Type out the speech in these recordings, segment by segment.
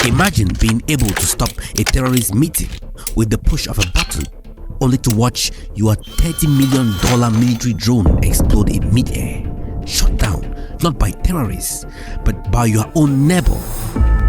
Imagine being able to stop a terrorist meeting with the push of a button, only to watch your $30 million military drone explode in mid-air, shot down not by terrorists but by your own neighbor.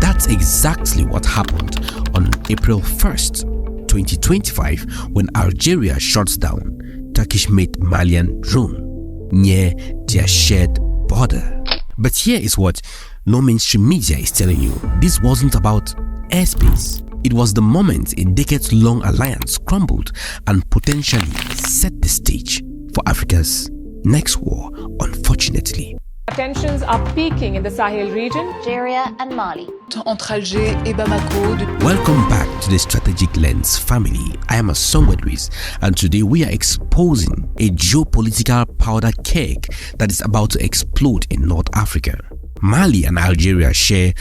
That's exactly what happened on April 1st, 2025, when Algeria shuts down Turkish-made Malian drone near their shared border. But here is what no mainstream media is telling you. This wasn't about airspace. It was the moment a decades-long alliance crumbled and potentially set the stage for Africa's next war, unfortunately. Tensions are peaking in the Sahel region, Algeria and Mali. Entre Alger et Bamako. Welcome back to the Strategic Lens family. I am Asongwe Idris, and today we are exposing a geopolitical powder keg that is about to explode in North Africa. Mali and Algeria share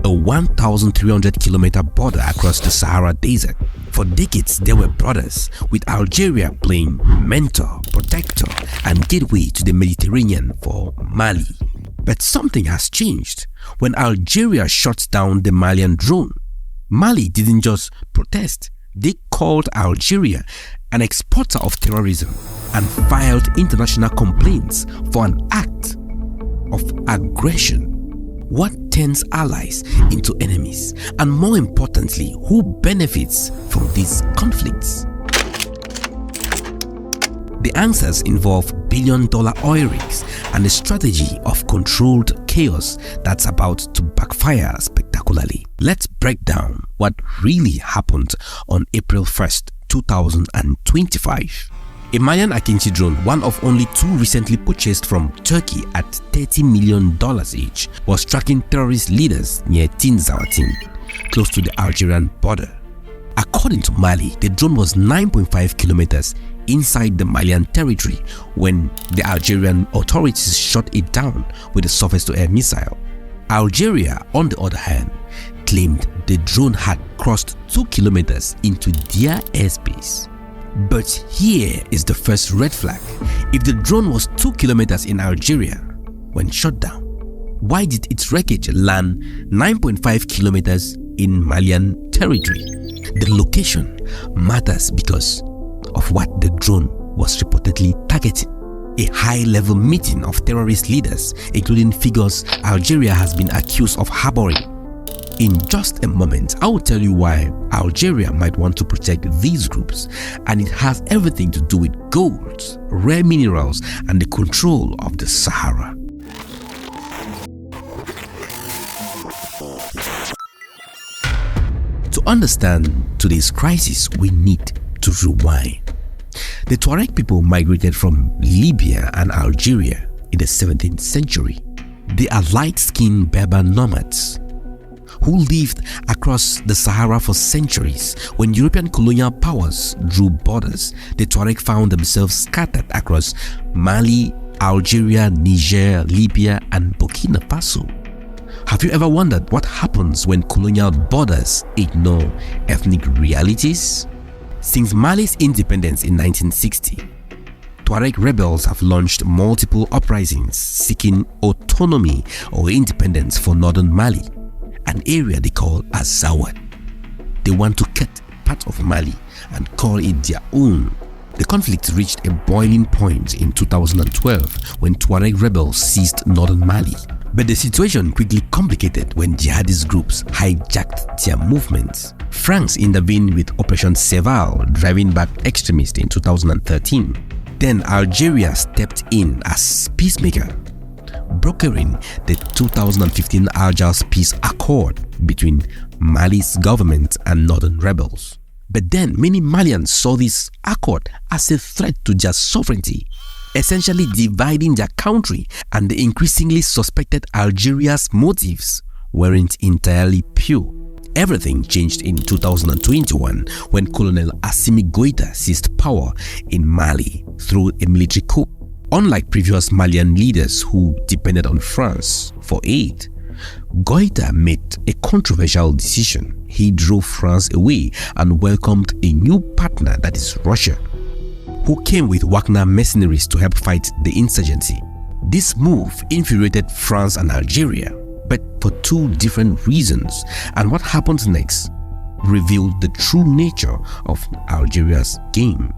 a 1,300-kilometer border across the Sahara Desert. For decades, they were brothers, with Algeria playing mentor, protector, and gateway to the Mediterranean for Mali. But something has changed. When Algeria shuts down the Malian drone, Mali didn't just protest. They called Algeria an exporter of terrorism and filed international complaints for an act of aggression. What turns allies into enemies? And more importantly, who benefits from these conflicts? The answers involve billion-dollar oil rigs and a strategy of controlled chaos that's about to backfire spectacularly. Let's break down what really happened on April 1st, 2025. A Malian Akinci drone, one of only two recently purchased from Turkey at $30 million each, was tracking terrorist leaders near Tin Zawatin, close to the Algerian border. According to Mali, the drone was 9.5 kilometers inside the Malian territory when the Algerian authorities shot it down with a surface-to-air missile. Algeria, on the other hand, claimed the drone had crossed 2 kilometers into their airspace. But here is the first red flag. If the drone was 2 kilometers in Algeria when shot down, why did its wreckage land 9.5 kilometers in Malian territory? The location matters because of what the drone was reportedly targeting. A high-level meeting of terrorist leaders, including figures Algeria has been accused of harboring. In just a moment, I will tell you why Algeria might want to protect these groups, and it has everything to do with gold, rare minerals, and the control of the Sahara. To understand today's crisis, we need to rewind. The Tuareg people migrated from Libya and Algeria in the 17th century. They are light-skinned Berber nomads who lived across the Sahara for centuries. When European colonial powers drew borders, the Tuareg found themselves scattered across Mali, Algeria, Niger, Libya, and Burkina Faso. Have you ever wondered what happens when colonial borders ignore ethnic realities? Since Mali's independence in 1960, Tuareg rebels have launched multiple uprisings seeking autonomy or independence for northern Mali, an area they call Azawad. They want to cut part of Mali and call it their own. The conflict reached a boiling point in 2012 when Tuareg rebels seized northern Mali. But the situation quickly complicated when jihadist groups hijacked their movements. France intervened with Operation Serval, driving back extremists in 2013. Then Algeria stepped in as peacemaker, brokering the 2015 Algiers Peace Accord between Mali's government and northern rebels. But then many Malians saw this accord as a threat to their sovereignty, essentially dividing their country, and they increasingly suspected Algeria's motives weren't entirely pure. Everything changed in 2021 when Colonel Assimi Goïta seized power in Mali through a military coup. Unlike previous Malian leaders who depended on France for aid, Goïta made a controversial decision. He drove France away and welcomed a new partner, that is Russia, who came with Wagner mercenaries to help fight the insurgency. This move infuriated France and Algeria, but for two different reasons. And what happens next revealed the true nature of Algeria's game.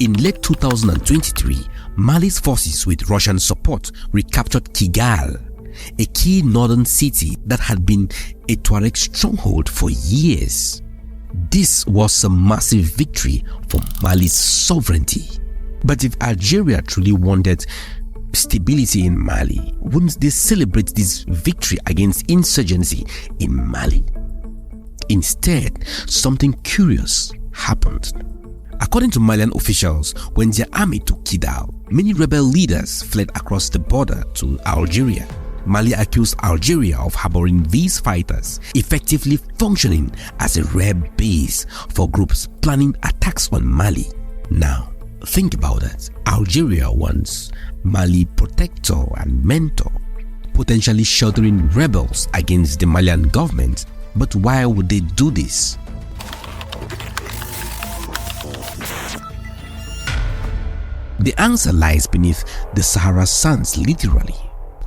In late 2023, Mali's forces with Russian support recaptured Kigali, a key northern city that had been a Tuareg stronghold for years. This was a massive victory for Mali's sovereignty. But if Algeria truly wanted stability in Mali, wouldn't they celebrate this victory against insurgency in Mali? Instead, something curious happened. According to Malian officials, when their army took Kidal, many rebel leaders fled across the border to Algeria. Mali accused Algeria of harboring these fighters, effectively functioning as a rare base for groups planning attacks on Mali. Now, think about it. Algeria wants Mali protector and mentor, potentially sheltering rebels against the Malian government. But why would they do this? The answer lies beneath the Sahara sands, literally.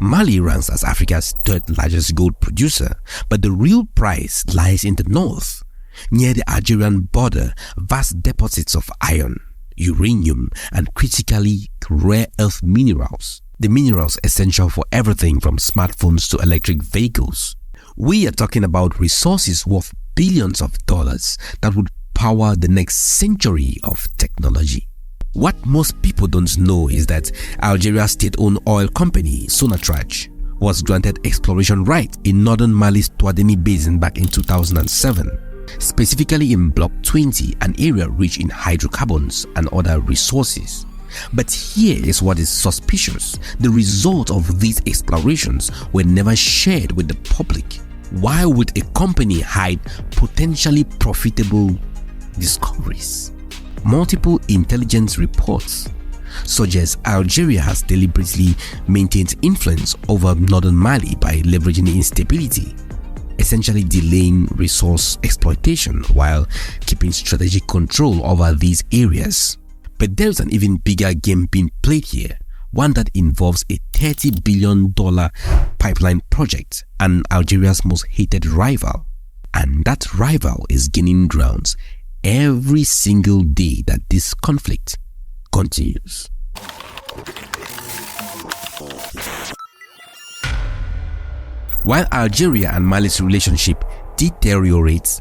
Mali ranks as Africa's third largest gold producer, but the real prize lies in the north. Near the Algerian border, vast deposits of iron, uranium, and critically rare earth minerals. The minerals essential for everything from smartphones to electric vehicles. We are talking about resources worth billions of dollars that would power the next century of technology. What most people don't know is that Algeria's state-owned oil company, Sonatrach, was granted exploration rights in northern Mali's Taoudeni Basin back in 2007, specifically in Block 20, an area rich in hydrocarbons and other resources. But here is what is suspicious. The results of these explorations were never shared with the public. Why would a company hide potentially profitable discoveries? Multiple intelligence reports suggest Algeria has deliberately maintained influence over northern Mali by leveraging the instability, essentially delaying resource exploitation while keeping strategic control over these areas. But there's an even bigger game being played here, one that involves a $30 billion pipeline project and Algeria's most hated rival. And that rival is gaining grounds every single day that this conflict continues. While Algeria and Mali's relationship deteriorates,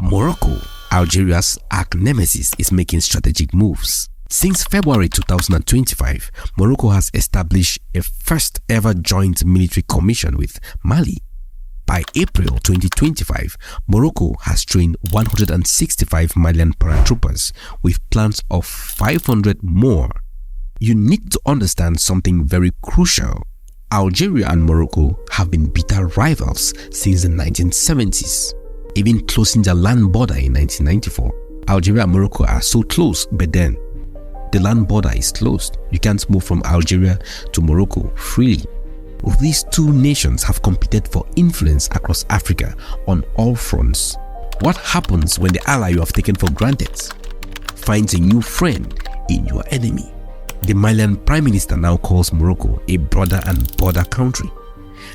Morocco, Algeria's arch-nemesis, is making strategic moves. Since February 2025, Morocco has established a first-ever joint military commission with Mali. By April 2025, Morocco has trained 165 Malian paratroopers with plans of 500 more. You need to understand something very crucial. Algeria and Morocco have been bitter rivals since the 1970s, even closing their land border in 1994. Algeria and Morocco are so close, but then the land border is closed. You can't move from Algeria to Morocco freely. These two nations have competed for influence across Africa on all fronts. What happens when the ally you have taken for granted finds a new friend in your enemy? The Malian Prime Minister now calls Morocco a brother and border country,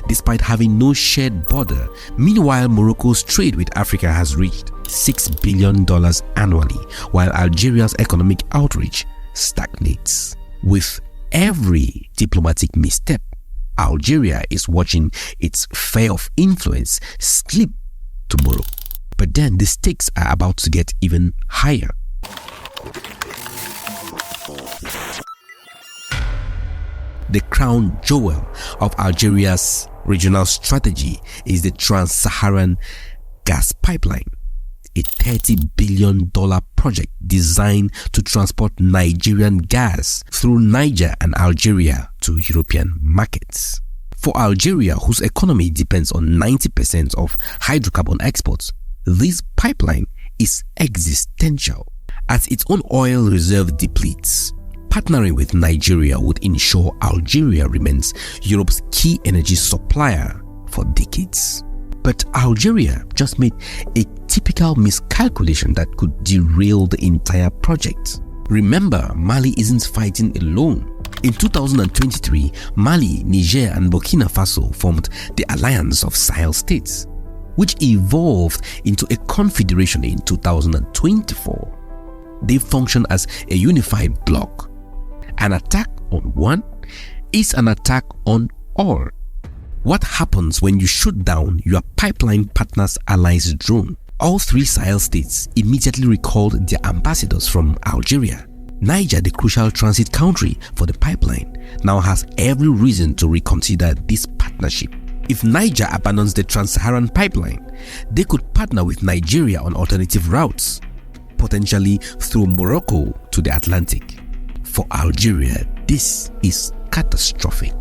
despite having no shared border. Meanwhile, Morocco's trade with Africa has reached $6 billion annually, while Algeria's economic outreach stagnates. With every diplomatic misstep, Algeria is watching its sphere of influence slip to Morocco. But then the stakes are about to get even higher. The crown jewel of Algeria's regional strategy is the Trans-Saharan Gas Pipeline, a $30 billion project designed to transport Nigerian gas through Niger and Algeria to European markets. For Algeria, whose economy depends on 90% of hydrocarbon exports, this pipeline is existential. As its own oil reserve depletes, partnering with Nigeria would ensure Algeria remains Europe's key energy supplier for decades. But Algeria just made a typical miscalculation that could derail the entire project. Remember, Mali isn't fighting alone. In 2023, Mali, Niger and Burkina Faso formed the Alliance of Sahel States, which evolved into a confederation in 2024. They function as a unified bloc. An attack on one is an attack on all. What happens when you shoot down your pipeline partner's allies' drone? All three Sahel states immediately recalled their ambassadors from Algeria. Niger, the crucial transit country for the pipeline, now has every reason to reconsider this partnership. If Niger abandons the Trans-Saharan pipeline, they could partner with Nigeria on alternative routes, potentially through Morocco to the Atlantic. For Algeria, this is catastrophic.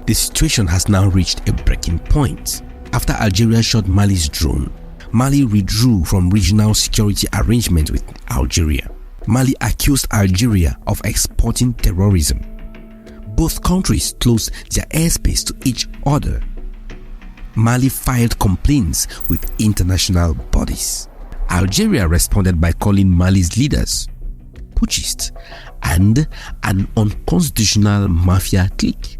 The situation has now reached a breaking point. After Algeria shot Mali's drone, Mali withdrew from regional security arrangements with Algeria. Mali accused Algeria of exporting terrorism. Both countries closed their airspace to each other. Mali filed complaints with international bodies. Algeria responded by calling Mali's leaders putschist and an unconstitutional mafia clique.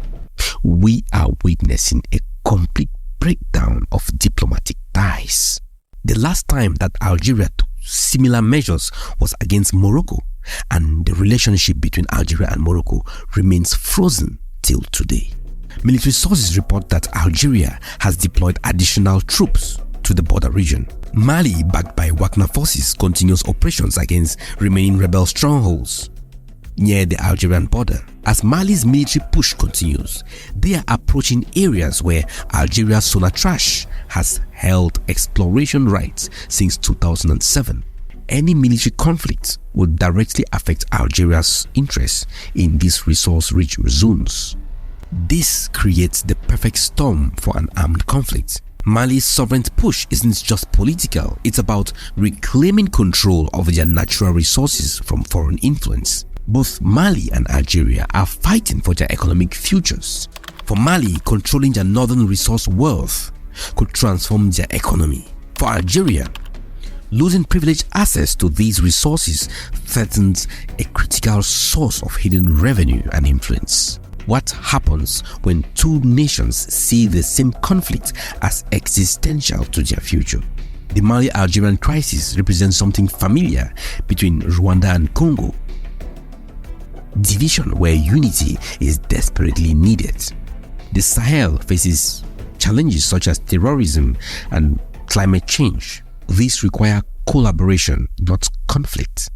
We are witnessing a complete breakdown of diplomatic ties. The last time that Algeria took similar measures was against Morocco, and the relationship between Algeria and Morocco remains frozen till today. Military sources report that Algeria has deployed additional troops to the border region. Mali, backed by Wagner forces, continues operations against remaining rebel strongholds near the Algerian border. As Mali's military push continues, they are approaching areas where Algeria's Sonatrach has held exploration rights since 2007. Any military conflict would directly affect Algeria's interests in these resource-rich zones. This creates the perfect storm for an armed conflict. Mali's sovereign push isn't just political, it's about reclaiming control of their natural resources from foreign influence. Both Mali and Algeria are fighting for their economic futures. For Mali, controlling their northern resource wealth could transform their economy. For Algeria, losing privileged access to these resources threatens a critical source of hidden revenue and influence. What happens when two nations see the same conflict as existential to their future? The Mali-Algerian crisis represents something familiar between Rwanda and Congo. Division where unity is desperately needed. The Sahel faces challenges such as terrorism and climate change. These require collaboration, not conflict.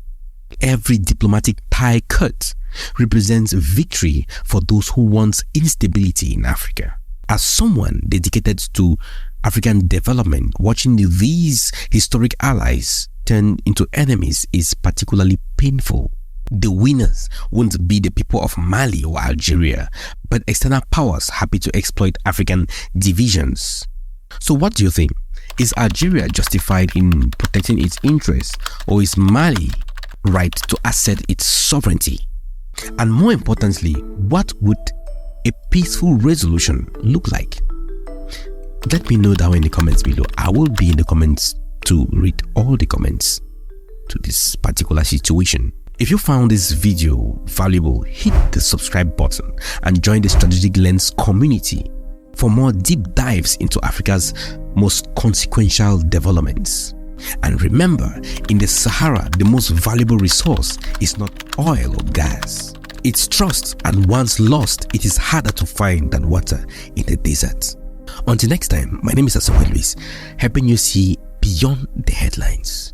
Every diplomatic tie cut represents victory for those who want instability in Africa. As someone dedicated to African development, watching these historic allies turn into enemies is particularly painful. The winners won't be the people of Mali or Algeria, but external powers happy to exploit African divisions. So what do you think? Is Algeria justified in protecting its interests, or is Mali right to assert its sovereignty? And more importantly, what would a peaceful resolution look like? Let me know down in the comments below. I will be in the comments to read all the comments to this particular situation. If you found this video valuable, hit the subscribe button and join the Strategic Lens community for more deep dives into Africa's most consequential developments. And remember, in the Sahara, the most valuable resource is not oil or gas. It's trust, and once lost, it is harder to find than water in the desert. Until next time, my name is Asamoah Luis, helping you see beyond the headlines.